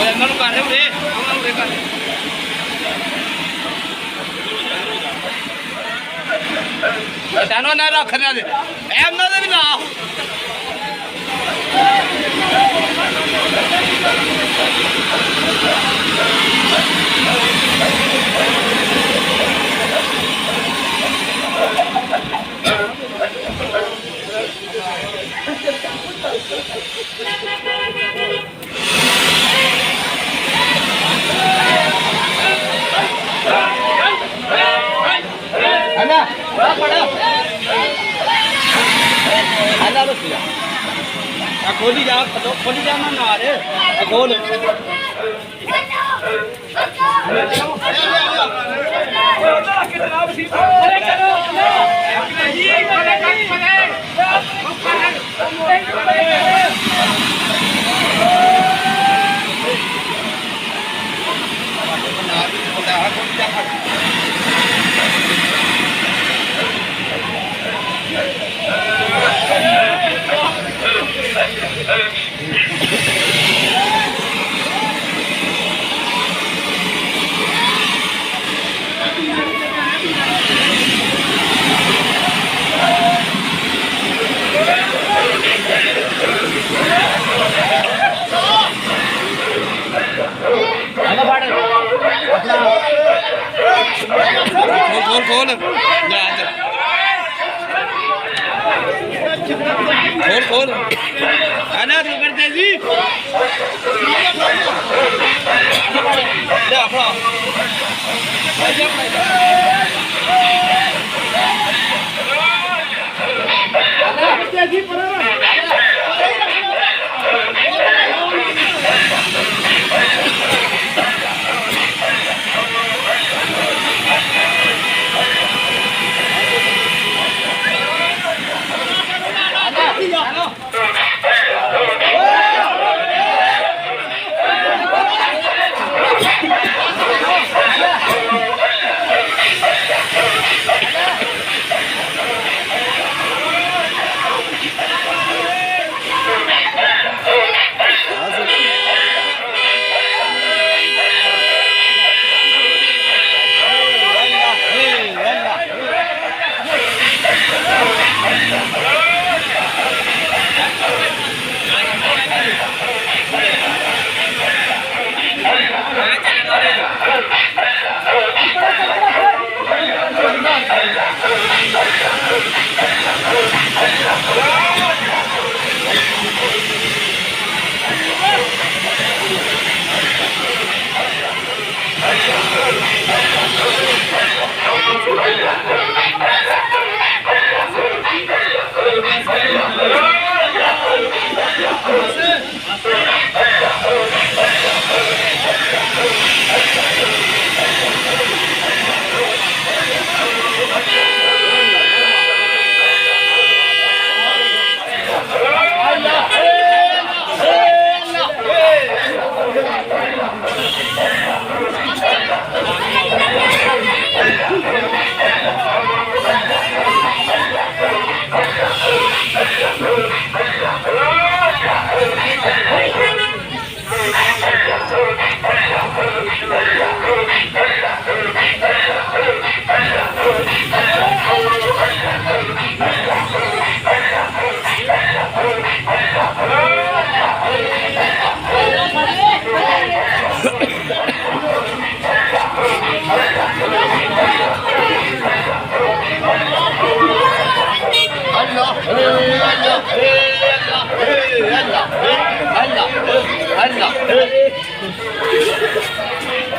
ਇਹਨਾਂ ਨੂੰ ਕਰ ਰਹੇ ਉਰੇ ਉਹਨਾਂ ਨੂੰ ਕਰ ਤਾਨੂੰ ਨਾ ਰੱਖਣਾ ਦੇ ਇਹਨਾਂ ਦੇ ਵੀ ਨਾ Ana, bora. Ana Rusia. खोली जा ना नारे खोल खोल खोल आना तो करते जी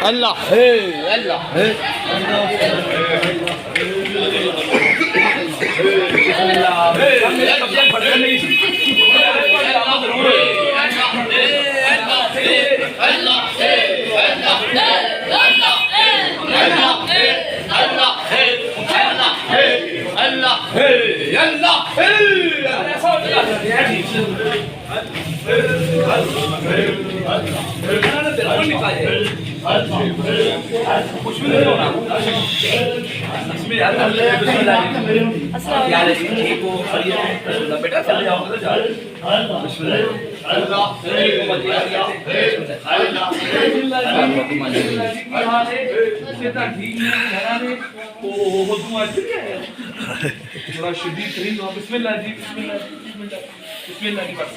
Allah hey Allah hey Allah कुछ भी नहीं होना इसमें यार यार ठीक हो बेटा चले जाओ थोड़ा शदीद तरीन बिस्मिल्लाह जी बिस्मिल्लाह बिस्मिल्लाह बिस्मिल्लाह की बात